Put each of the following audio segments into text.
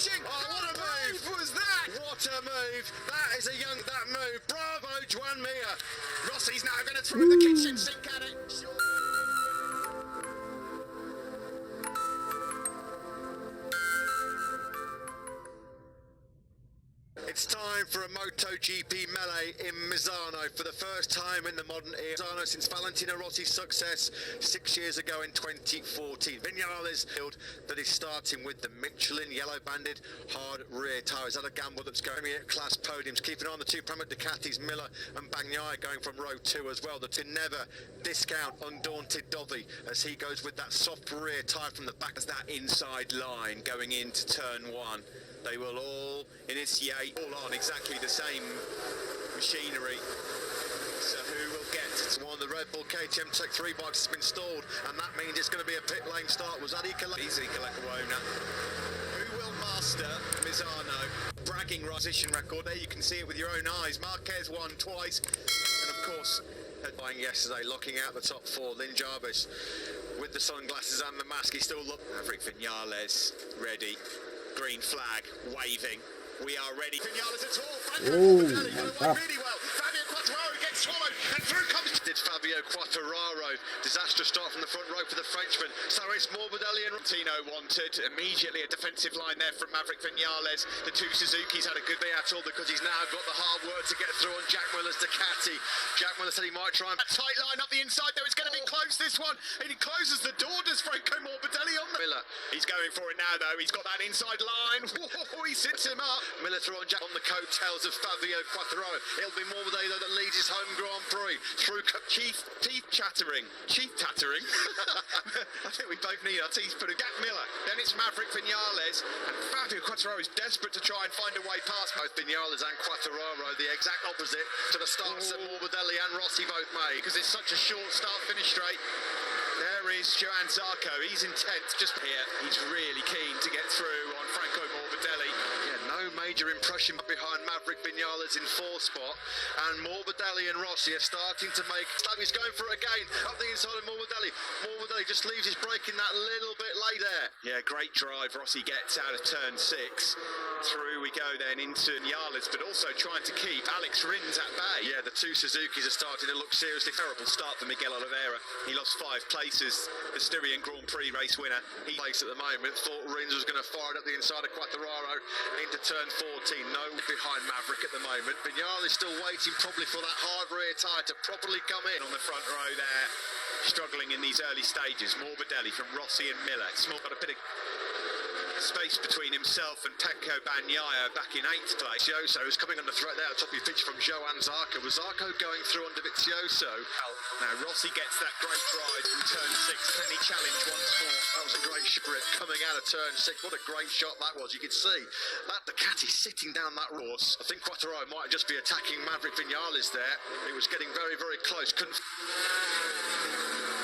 catching. Oh, what a move was that? What a move. That is that move. Bravo, Juan Mir. Rossi's now going to throw the kitchen sink at it. It's time for a MotoGP melee in Misano for the first time in the modern era. Misano since Valentino Rossi's success 6 years ago in 2014. Vinales that is starting with the Michelin yellow-banded hard rear tyre. Is that a gamble that's going at class podiums? Keeping on the two Prema Ducatis, Miller and Bagnaia going from row 2 as well. The two never discount undaunted Dovi as he goes with that soft rear tyre from the back as that inside line going into turn 1. They will all initiate all on exactly the same machinery. So who will get to one of the Red Bull KTM Tech 3 bikes has been stalled, and that means it's going to be a pit lane start. Was that Easy Kalekawona? Who will master Misano? Bragging position record there, you can see it with your own eyes. Marquez won twice, and of course, headlining yesterday, locking out the top 4. Lynn Jarvis with the sunglasses and the mask. He still looked. Maverick Vinales ready. Green flag waving. We are ready. Vinales at all. Franco Morbidelli got away really well. Fabio Quartararo gets swallowed, and through comes Fabio Quartararo. Disastrous start from the front row for the Frenchman. So Race MotoGP and Tino wanted immediately a defensive line there from Maverick Vinales. The two Suzukis had a good day at all because he's now got the hard work to get through on Jack Miller's Ducati. Jack Miller said he might try and a tight line up the inside though. It's going to be close this one, and he closes the door. Does Franco Morbidelli on the Miller? He's going for it now though. He's got that inside line. Whoa, he sits him up. Miller through on Jack on the coattails of Fabio Quartararo. It'll be Morbidelli though that leads his home Grand Prix through teeth chattering. I think we both need our teeth put in. Jack Miller. Then it's Maverick Vinales, and Fabio Quartararo is desperate to try and find a way past both Vinales and Quartararo. The exact opposite to the starts that Morbidelli and Rossi both made, because it's such a short start finish straight. There is Johan Zarco. He's intense just here. He's really keen to get through on Franco Morbidelli. Yeah, no major impression behind Maverick Vinales in 4th spot, and Morbidelli and Rossi are starting to make. He's going for it again up the inside of Morbidelli. Morbidelli just leaves his braking that little bit late there. Yeah, great drive. Rossi gets out of turn 6. Through we go then into Vinales, but also trying to keep Alex Rins at bay. Yeah, the two Suzukis are starting to look seriously. Terrible start for Miguel Oliveira. He lost 5 places. The Styrian Grand Prix race winner. He plays at the moment. Thought Rins was going to fire it up the inside of Quartararo into turn 14. No behind Maverick at the moment. Vinales still waiting probably for that hard rear tyre to properly come in on the front row there. Struggling in these early stages. Morbidelli from Rossi and Miller. Small got a bit of space between himself and Pecco Bagnaia back in 8th place. Vizioso is coming under threat there. Top of your pitch from Johan Zarco. Was Zarco going through under Vizioso? Now Rossi gets that great drive from turn 6. Can he challenge once more? That was a great grip coming out of turn 6. What a great shot that was. You could see that Ducati sitting down that course. I think Quartararo might just be attacking Maverick Vinales there. It was getting very, very close.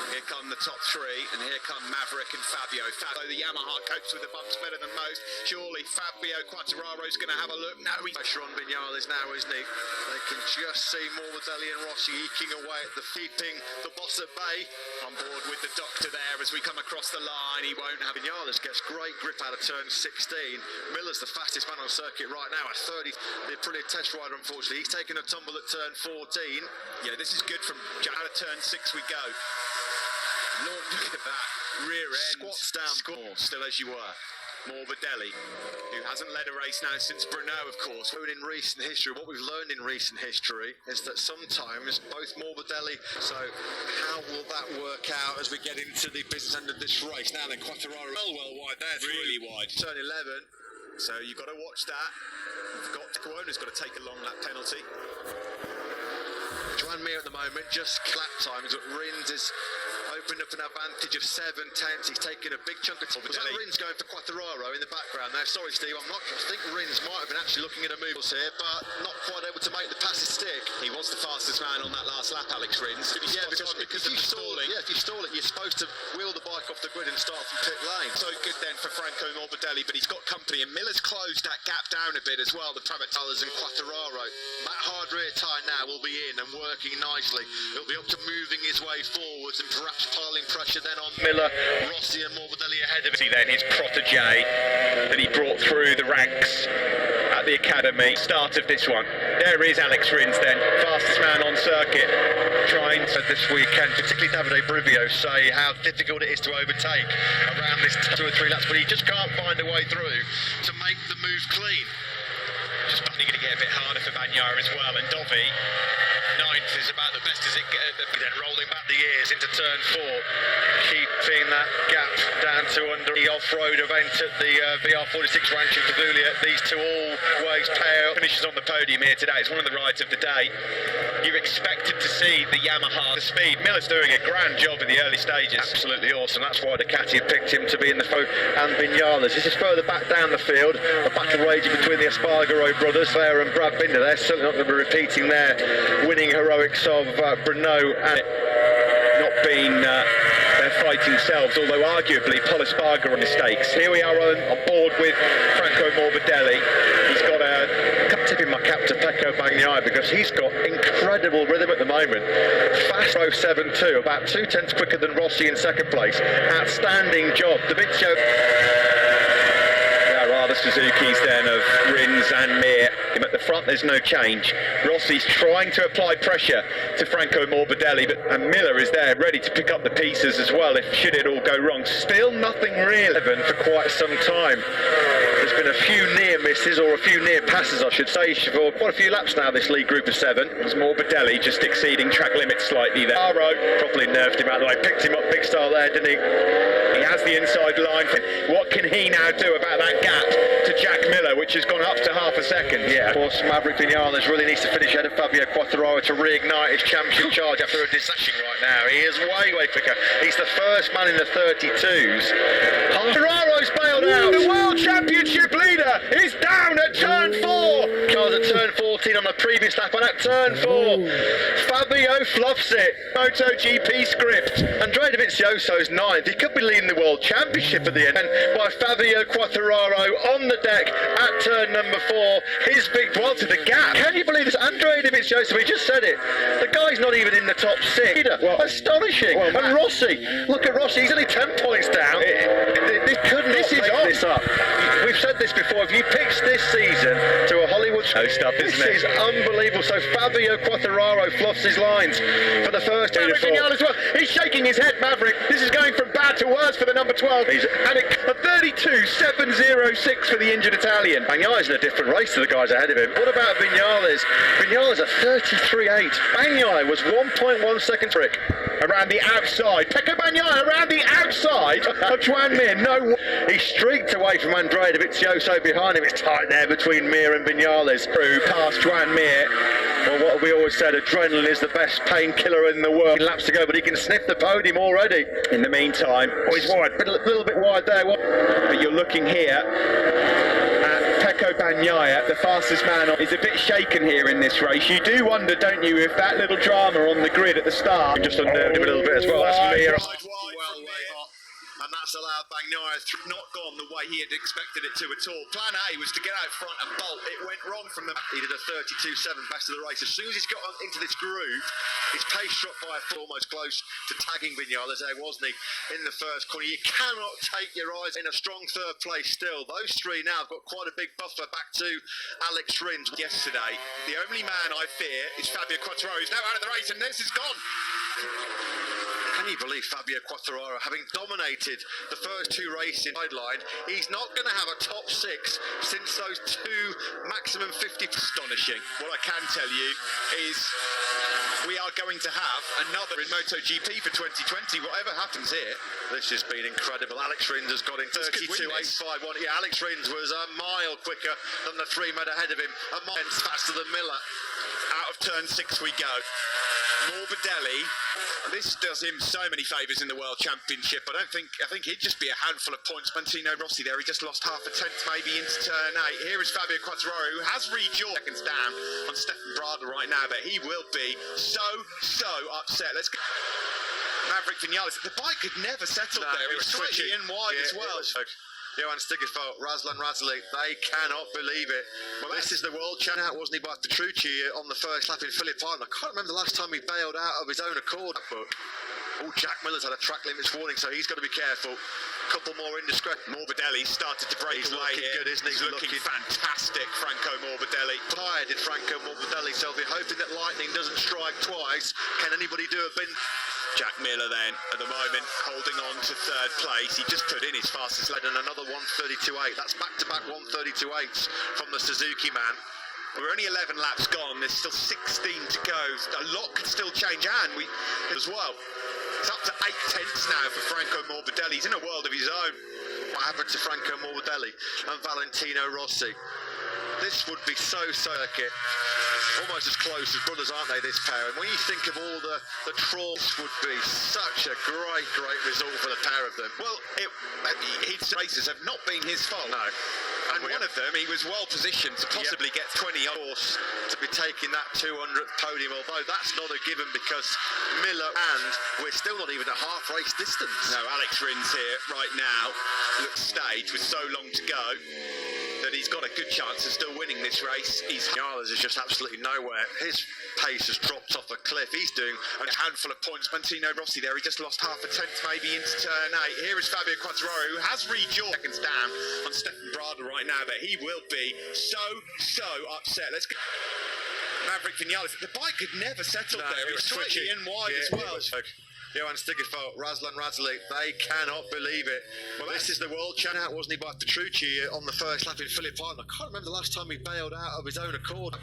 Here come the top 3, and here come Maverick and Fabio. The Yamaha copes with the bumps better than most. Surely Fabio Quartararo's going to have a look. No, he's pressure on Vinales now, isn't he? They can just see Morbidelli and Rossi eking away at the keeping the boss at bay. On board with the doctor there as we come across the line. He won't have. Vinales gets great grip out of turn 16. Miller's the fastest man on circuit right now at 30. The brilliant test rider, unfortunately. He's taken a tumble at turn 14. Yeah, this is good from out of turn 6 we go. Lord, look at that. Rear end. Squats down. Still as you were. Morbidelli, who hasn't led a race now since Brno, of course. In recent history, what we've learned in recent history is that sometimes both Morbidelli, so how will that work out as we get into the business end of this race? Now then, Quartararo well wide there. Really wide. Turn 11. So you've got to watch that. You've got Coriona's got to take a long lap penalty. Juan Mir at the moment, just lap times, but Rins is opened up an advantage of 7/10. He's taken a big chunk of time. Was that Rins going for Quartararo in the background there? Sorry, Steve, I'm not. I think Rins might have been actually looking at a move here, but not quite able to make the passes stick. He was the fastest man on that last lap, Alex Rins. Yeah, because if you stall it, you're supposed to wheel the bike off the grid and start from pit lane. So good then for Franco Morbidelli, but he's got company, and Miller's closed that gap down a bit as well. The Pramattalas and Quartararo. That hard rear tyre now will be in and working nicely. It'll be up to moving his way forwards and perhaps piling pressure then on Miller, Rossi and Morbidelli ahead of him. See then his protege that he brought through the ranks at the academy. Start of this one. There is Alex Rins then, fastest man on circuit. Trying to this weekend, particularly Davide Brivio, say how difficult it is to overtake around this 2 or 3 laps, but he just can't find a way through to make the move clean. Just probably going to get a bit harder for Bagnaia as well, and Dovi, 9th, is about the best as it gets. Then rolling back the years into turn 4, keeping that gap down to under the off-road event at the VR46 ranch in Pavoulia. These two always pale finishes on the podium here today. It's one of the rides of the day. You expected to see the Yamaha, the speed. Miller's doing a grand job in the early stages. Absolutely awesome. That's why Ducati have picked him to be in the and Vinales. This is further back down the field. A battle raging between the Espargaro brothers there and Brad Binder. They're certainly not going to be repeating their winning heroics of Bruno and not being their fighting selves, although arguably Paul Espargaro mistakes. Here we are on board with Franco Morbidelli. He's got a tipping my cap to Pecco Bagnaia because he's got incredible rhythm at the moment. Fast 07.2, about 2/10 quicker than Rossi in second place. Outstanding job. The big show. There are the Suzukis then of Rins and Mir. At the front there's no change. Rossi's trying to apply pressure to Franco Morbidelli, and Miller is there ready to pick up the pieces as well if should it all go wrong. Still nothing real for quite some time. There's been a few near misses, or a few near passes I should say, for quite a few laps now this league group of 7. It's Morbidelli just exceeding track limits slightly there. Aro properly nerfed him out of the way, picked him up big style there, didn't he? He has the inside line. What can he now do about that gap to Jack Miller, which has gone up to half a second? Yeah, of course, Maverick Vinales really needs to finish ahead of Fabio Quartararo to reignite his championship charge after a disashing right now. He is way quicker. He's the first man in the 32s. Quartararo's bailed out. The World Championship leader is down at turn 4. Cars at turn 14 on the previous lap, and at turn 4, Fabio fluffs it. MotoGP script. Andrea Dovizioso's 9th. He could be leading the World Championship at the end. And by Fabio Quartararo on the deck at turn number 4. His big well to the gap. Can you believe this? Andrea Dovizioso, we just said it. The guy's not even in the top 6. Well, astonishing. Well, and Rossi, look at Rossi. He's only 10 points down. This is make this up. We've said this before. If you pitch this season to a Hollywood show stuff, isn't it? This is unbelievable. So Fabio Quartararo fluffs his lines for the first time. As well. He's shaking his head, Maverick. This is going from bad to worse for the number 12. And a 32.706 for the injured Italian. Bagnaia's in a different race to the guys ahead of him. What about Vinales? Vinales at 33.8. Bagnaia was 1.1 seconds trick. Around the outside. Pecco Bagnaia around the outside of Juan Mir. No, he streaked away from Andrea Dovizioso behind him. It's tight there between Mir and Vinales. Through past Juan Mir. Well, what we always said, adrenaline is the best painkiller in the world. Laps to go, but he can sniff the podium already. In the meantime, he's wide, a little bit wide there. But you're looking here at Pecco Bagnaia, the fastest man, is a bit shaken here in this race. You do wonder, don't you, if that little drama on the grid at the start just unnerved him a little bit as well. That's Mir. And that's allowed Bagnaia not gone the way he had expected it to at all. Plan A was to get out front and bolt. It went wrong from the... He did a 32.7 best of the race. As soon as he's got into this groove, his pace dropped by a foot, almost close to tagging Vinales there, wasn't he, in the first corner. You cannot take your eyes in a strong third place still. Those three now have got quite a big buffer back to Alex Rins. Yesterday, the only man I fear is Fabio Quartararo, who's now out of the race, and this is gone. Can you believe Fabio Quartararo, having dominated the first 2 races sideline, he's not going to have a top 6 since those 2 maximum 50. Astonishing. What I can tell you is we are going to have another in MotoGP for 2020. Whatever happens here, this has been incredible. Alex Rins has got in 32.851. Yeah, Alex Rins was a mile quicker than the 3 men ahead of him. A mile faster than Miller. Out of turn 6 we go. Morbidelli, this does him so many favours in the World Championship. I think he'd just be a handful of points. Montino Rossi there, he just lost half a tenth maybe into turn 8. Here is Fabio Quartararo, who has rejoined seconds down on Stefan Bradl right now, but he will be so upset. Let's go. Maverick Vinales, the bike had never settled there. He was slightly in wide as well. Johan Stigefeld, Razlan Razali, they cannot believe it. Well, this is the world champ out, wasn't he, by Petrucci on the first lap in Phillip Island. I can't remember the last time he bailed out of his own accord. Oh, Jack Miller's had a track limits warning, so he's got to be careful. Couple more indiscreet. Morbidelli started to break away looking here. good, isn't he? He's looking fantastic, Franco Morbidelli. Tired did Franco Morbidelli, so they'll be hoping that lightning doesn't strike twice. Can anybody do a bin? Jack Miller then, at the moment, holding on to third place. He just put in his fastest lap. And another 132.8. That's back-to-back 132.8s from the Suzuki man. We're only 11 laps gone. There's still 16 to go. A lot could still change, and we as well. It's up to 8 tenths now for Franco Morbidelli. He's in a world of his own. What happened to Franco Morbidelli and Valentino Rossi? This would be so circuit. Almost as close as brothers, aren't they, this pair? And when you think of all the trolls, would be such a great result for the pair of them. Well, his races have not been his fault. No. And one of them, he was well positioned to possibly get 20 horse to be taking that 200th podium, although that's not a given because Miller, and we're still not even at half race distance. No, Alex Rins here right now looks staged with so long to go that he's got a good chance of still winning this race. Vinales is just absolutely nowhere. His pace has dropped off a cliff. He's doing a handful of points. Valentino Rossi there, he just lost half a tenth maybe into turn 8. Here is Fabio Quartararo, who has rejoined seconds down on Stefan Bradl right now, but he will be so upset. Let's go. Maverick Vinales, the bike could never settle there. He was switching in wide as well. Johan Stigefeld, Razlan Razali, they cannot believe it. Well, this is the world champion, wasn't he, by Petrucci on the first lap in Phillip Island. I can't remember the last time he bailed out of his own accord.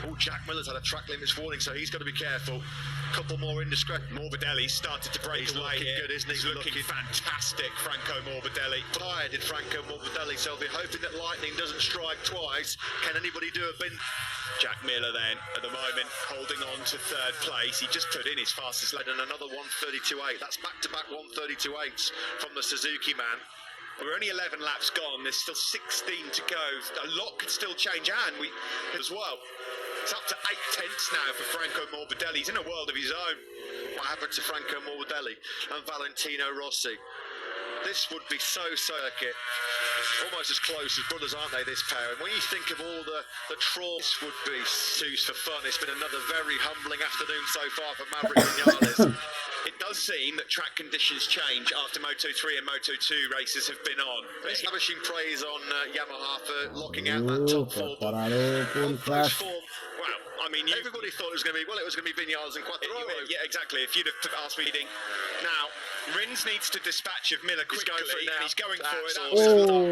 Oh, Jack Miller's had a track limits warning, so he's got to be careful. Couple more indiscreet. Morbidelli started to break away here. Good, isn't he? He's looking fantastic, Franco Morbidelli. Tired did Franco Morbidelli, so they'll be hoping that lightning doesn't strike twice. Can anybody do a bin? Jack Miller then, at the moment, holding on to third place. He just put in his fastest lap. And another 132.8. That's back-to-back 132.8s from the Suzuki man. We're only 11 laps gone. There's still 16 to go. A lot could still change, and we as well. It's up to 8 tenths now for Franco Morbidelli. He's in a world of his own. What happened to Franco Morbidelli and Valentino Rossi? This would be so circuit. Almost as close as brothers, aren't they, this pair? And when you think of all the trolls, would be twos for fun. It's been another very humbling afternoon so far for Maverick Vinales. It does seem that track conditions change after Moto3 and Moto2 races have been on. Establishing praise on Yamaha for locking out that top four. Well, I mean, everybody thought it was going to be, well, it was going to be Vinales and Quartararo. Yeah, exactly. If you'd have asked me, now, Rins needs to dispatch of Miller quickly. He's going for it.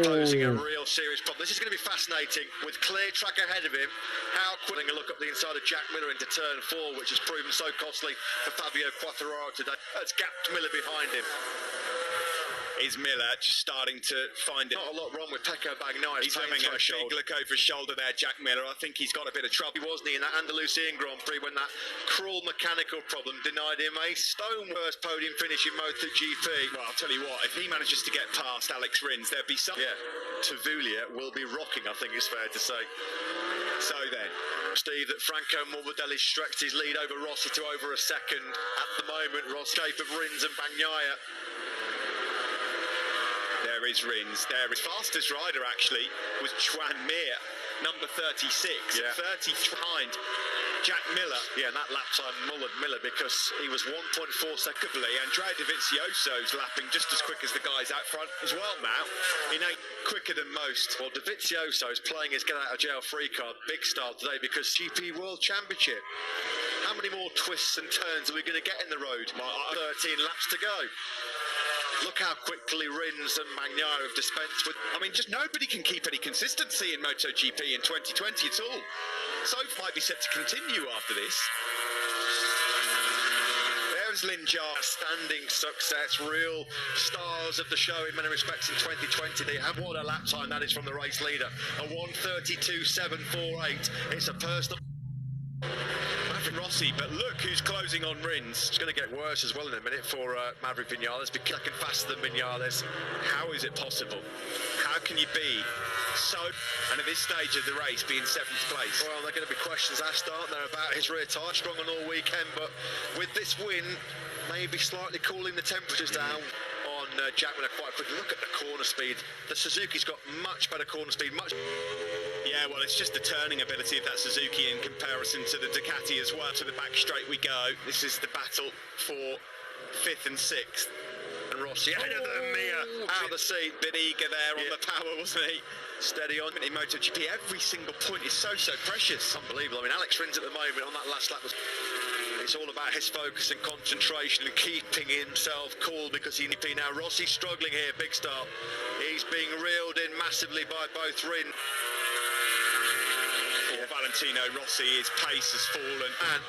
Posing a real serious problem. This is going to be fascinating with clear track ahead of him. How quick a look up the inside of Jack Miller into turn 4, which has proven so costly for Fabio Quartararo today. That's gapped Miller behind him. Is Miller just starting to find it? Not a lot wrong with Pecco Bagnaia. He's having a big look over his shoulder there, Jack Miller. I think he's got a bit of trouble. Wasn't he in that Andalusian Grand Prix when that cruel mechanical problem denied him a stone-worst podium finish in MotoGP? Well, I'll tell you what, if he manages to get past Alex Rins, there'd be some... Yeah, Tavulia will be rocking, I think it's fair to say. So then, Steve, that Franco Morbidelli stretched his lead over Rossi to over a second. At the moment, Rossi of Rins and Bagnaia. There is Rins. There, his fastest rider actually was Chuan Mir, number 36, 30 behind Jack Miller. Yeah, and that lap time mullered Miller because he was 1.4 seconds. Andrea Dovizioso's lapping just as quick as the guys out front as well now. He ain't quicker than most. Well, Dovizioso is playing his get out of jail free card big style today because GP World Championship. How many more twists and turns are we going to get in the road? 13 laps to go. Look how quickly Rins and Bagnaia have dispensed with... I mean, just nobody can keep any consistency in MotoGP in 2020 at all. So might be set to continue after this. There's Linjar. Standing success, real stars of the show in many respects in 2020. They have what a lap time that is from the race leader. A 1:32.748. It's a personal... Rossi, but look who's closing on Rins. It's going to get worse as well in a minute for Maverick Vinales, be second faster than Vinales. How is it possible? How can you be so, and at this stage of the race, be in 7th place? Well, there are going to be questions asked, aren't there, about his rear tyre, strong on all weekend, but with this win, maybe slightly cooling the temperatures down on Jack Miller quite quickly. Look at the corner speed. The Suzuki's got much better corner speed, Yeah, well, it's just the turning ability of that Suzuki in comparison to the Ducati as well. To the back straight we go. This is the battle for 5th and 6th. And Rossi ahead of them, Mia out of the seat. Bit eager there on the power, wasn't he? Steady on. In MotoGP, every single point is so precious. Unbelievable. I mean, Alex Rins at the moment on that last lap was... It's all about his focus and concentration and keeping himself cool because he now Rossi's struggling here, big start. He's being reeled in massively by both Rins. For Valentino Rossi, his pace has fallen and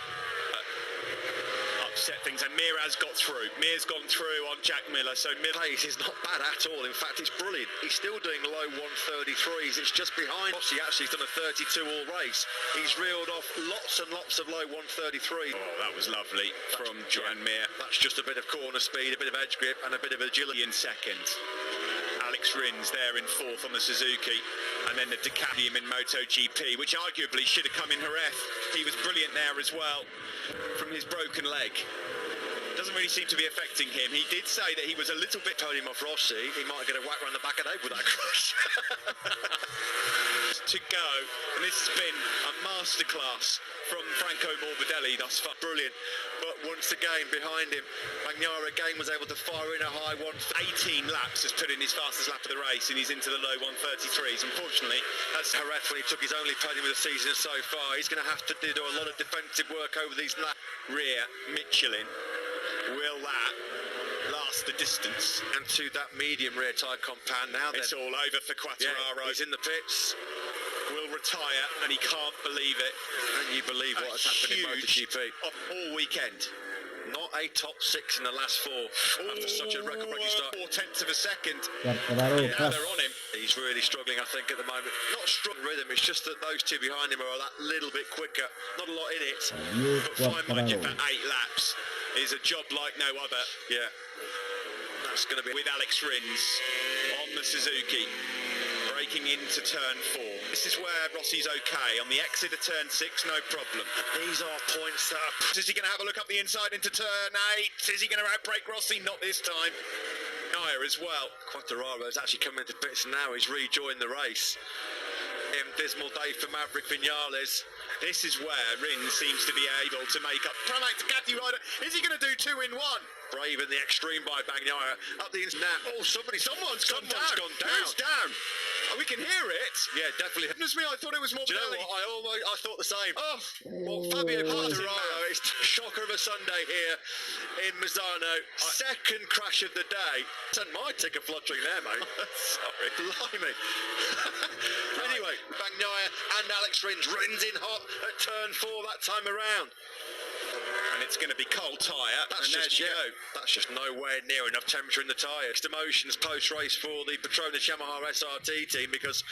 upset things, and Mir has got through. Mir's gone through on Jack Miller, so Miller's pace is not bad at all. In fact, it's brilliant. He's still doing low 133s. It's just behind Rossi. Actually, he's done a 32 all race. He's reeled off lots and lots of low 133. Oh, that was lovely from Joan Mir. That's just a bit of corner speed, a bit of edge grip, and a bit of agility. In second. Alex Rins there in 4th on the Suzuki, and then the podium in MotoGP, which arguably should have come in Jerez. He was brilliant there as well from his broken leg. Doesn't really seem to be affecting him. He did say that he was a little bit podium off Rossi. He might get a whack around the back of the head with that crash. To go, and this has been a masterclass from Franco Morbidelli thus far. Brilliant. But once again, behind him, Bagnaia again was able to fire in a high 18 laps has put in his fastest lap of the race, and he's into the low 133s. Unfortunately, that's Jerez when he took his only podium of the season so far. He's going to have to do a lot of defensive work over these laps. Rear Michelin. Will that last the distance? And to that medium rear tyre compound now then. It's all over for Quartararo. Yeah, he's in the pits. Will retire, and he can't believe it. And you believe what has happened in MotoGP all weekend. Not a top 6 in the last 4 after such a record-breaking start. 4/10 of a second. Yeah, they're on him. He's really struggling, I think, at the moment. Not struggling rhythm, it's just that those two behind him are that little bit quicker. Not a lot in it. But 5 margin for 8 laps is a job like no other. Yeah. That's going to be with Alex Rins on the Suzuki. Breaking into turn 4. This is where Rossi's okay. On the exit of turn 6, no problem. These are points that are... Is he going to have a look up the inside into turn 8? Is he going to outbrake Rossi? Not this time. Naya as well. Quartararo's actually coming into pits now. He's rejoined the race. Dismal day for Maverick Vinales. This is where Rins seems to be able to make up. Pramac Ducati rider. Is he going to do 2 in 1? Brave in the extreme by Bagnaia. Up the inside. Oh, someone's gone down. Who's down? Oh, we can hear it. Yeah, definitely. Goodness me, I thought it was more. Do you know what? I thought the same. Oh, well, Fabio Quartararo, it's shocker of a Sunday here in Misano. Second crash of the day. Sent my ticket fluttering there, mate. Sorry. Blimey. Anyway, Bagnaia and Alex Rins. Rins in hot at turn 4 that time around. And it's going to be cold tyre. That's just nowhere near enough temperature in the tyre. Mixed emotions post-race for the Petronas Yamaha SRT team, because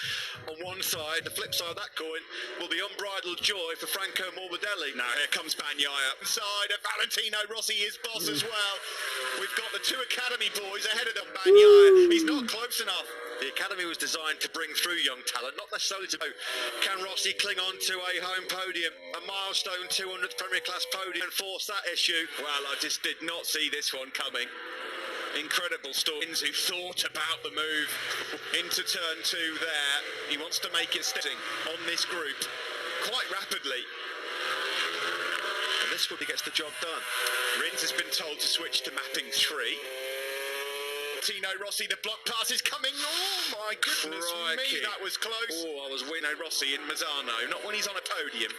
on one side, the flip side of that coin, will be unbridled joy for Franco Morbidelli. Now here comes Bagnaia. Inside of Valentino Rossi, his boss as well. We've got the 2 Academy boys ahead of them. Bagnaia, he's not close enough. The Academy was designed to bring through young talent, not necessarily to... Can Rossi cling on to a home podium, a milestone 200th Premier Class podium, and force that issue? Well, I just did not see this one coming. Incredible stories who thought about the move into turn 2 there. He wants to make it stepping on this group quite rapidly. And this group, he gets the job done. Rins has been told to switch to mapping 3. Tino Rossi, the block pass is coming. Oh my goodness me, that was close. Oh, I was Tino Rossi in Misano, not when he's on a podium.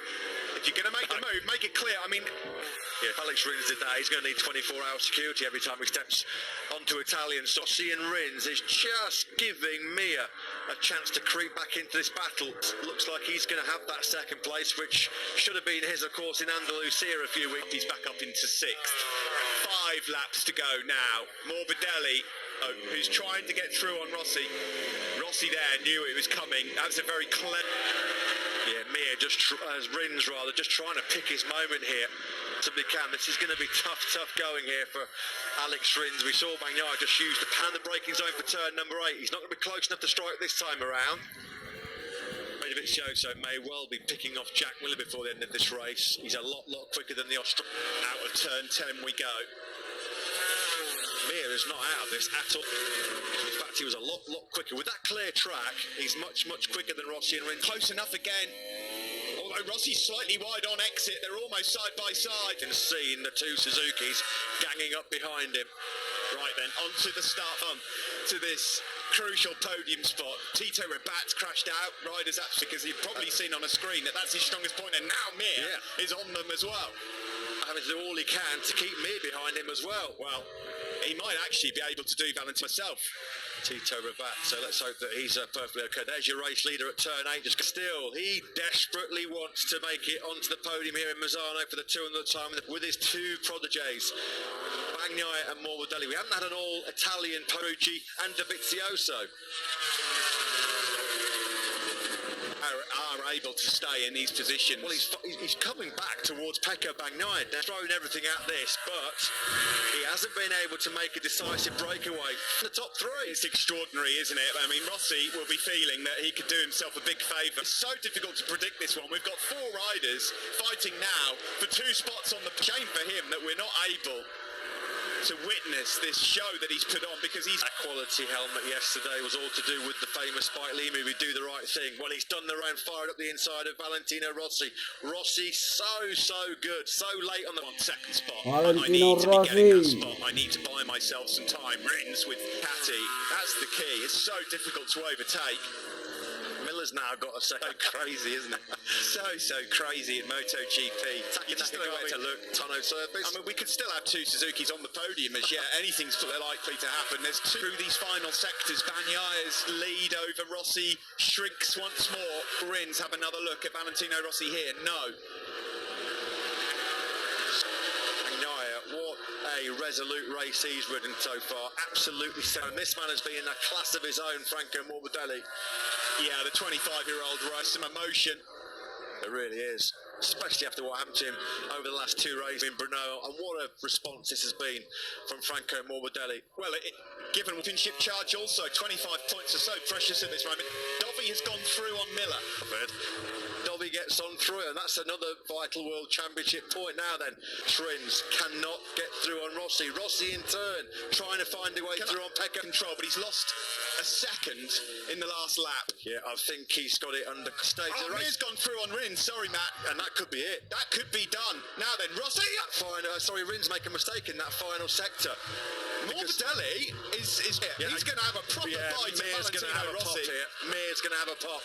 If you're going to make the move, make it clear. I mean, yeah, if Alex Rins did that, he's going to need 24-hour security every time he steps onto Italian. So seeing Rins is just giving Mia a chance to creep back into this battle. Looks like he's going to have that second place, which should have been his, of course, in Andalusia a few weeks. He's back up into 6th. 5 laps to go now. Morbidelli, who's trying to get through on Rossi. Rossi there knew it was coming. That's a very clever... Yeah, Mia Rins just trying to pick his moment here. Possibly can. This is going to be tough going here for Alex Rins. We saw Bagnaia just use the pan the braking zone for turn number 8. He's not going to be close enough to strike this time around. Made a bit show, so may well be picking off Jack Miller before the end of this race. He's a lot quicker than the Australian. Out of turn 10 we go. Mir is not out of this at all. In fact, he was a lot quicker. With that clear track, he's much quicker than Rossi and Rins. Close enough again. Although Rossi's slightly wide on exit. They're almost side by side. You can see the two Suzukis ganging up behind him. Right then, onto the start to this crucial podium spot. Tito Rabat's crashed out. Riders actually, because you've probably seen on a screen that's his strongest point, and now Mir is on them as well. Having to do all he can to keep Mir behind him as well. Well, he might actually be able to do Valentin himself. Tito Rabat, so let's hope that he's perfectly okay. There's your race leader at turn 8. Still, he desperately wants to make it onto the podium here in Misano for the 200th time with his two prodigies, Bagnaia and Morbidelli. We haven't had an all-Italian Petrucci and Dovizioso. Are able to stay in these positions. Well, he's coming back towards Pecco Bagnaia. They're throwing everything at this, but he hasn't been able to make a decisive breakaway in the top 3. It's extraordinary, isn't it? I mean, Rossi will be feeling that he could do himself a big favour. It's so difficult to predict this one. We've got 4 riders fighting now for 2 spots on the shame for him that we're not able to witness this show that he's put on, because he's... That quality helmet yesterday was all to do with the famous Spike Lee movie, Do the Right Thing. Well, he's done the round, fired up the inside of Valentino Rossi. Rossi so good, so late on the 1-second spot. Valentino I need to be getting that Rossi. spot. I need to buy myself some time. Rins with Catty. That's the key. It's so difficult to overtake. Miller's now got a second. Crazy, isn't it? So crazy in MotoGP. You just don't know where to look. Tonneau surface. I mean, we could still have 2 Suzukis on the podium as yet. Anything's likely to happen. There's 2 through these final sectors. Bagnaia's lead over Rossi shrinks once more. Rins, have another look at Valentino Rossi here. No. What a resolute race he's ridden so far. Absolutely sound. This man has been in a class of his own, Franco Morbidelli. Yeah, the 25-year-old rise some emotion. It really is, especially after what happened to him over the last 2 races in Brno, and what a response this has been from Franco Morbidelli. Well, given championship charge also, 25 points are so precious at this moment. Dovi has gone through on Miller. Dovi gets on through, and that's another vital World Championship point now then. Trins cannot get through on Rossi. Rossi in turn, trying to find a way through on Pecco. Control, but he's lost a second in the last lap. Yeah, I think he's got it under stage. Oh, Mir's gone through on Rins, sorry Matt. And that could be it. That could be done. Now then, Rossi! Rins make a mistake in that final sector. Morbidelli is he's going to have a proper fight at Valentino Rossi. Mir's going to have a pop.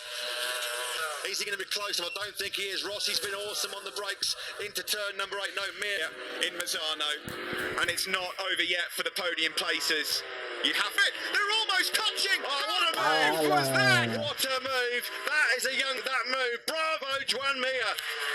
Is he going to be close? I don't think he is. Rossi's been awesome on the brakes into turn number 8. No, Mir in Misano. And it's not over yet for the podium places. You have it. They're almost touching. Oh, what a move was that? What a move. That is that move. Bravo, Juan Mir.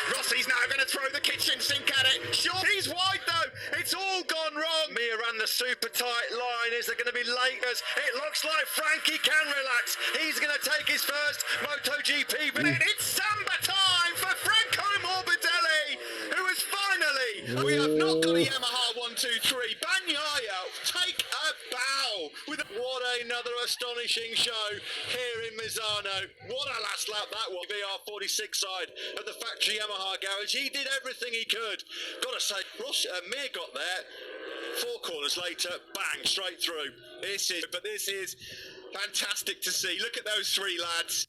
Rossi's now going to throw the kitchen sink at it. Sure, he's wide though. It's all gone wrong. Mir ran the super tight line. Is there going to be Lakers? It looks like Frankie can relax. He's going to take his first MotoGP. It's Samba time for Franco Morbidelli, who has finally... We have not got a Yamaha 1-2-3. Bagnaia take a bow. What another astonishing show here in Misano. What a last lap that was. VR46 side at the factory Yamaha garage. He did everything he could. Gotta say, Mir got there. 4 corners later, bang, straight through. This is fantastic to see. Look at those 3 lads.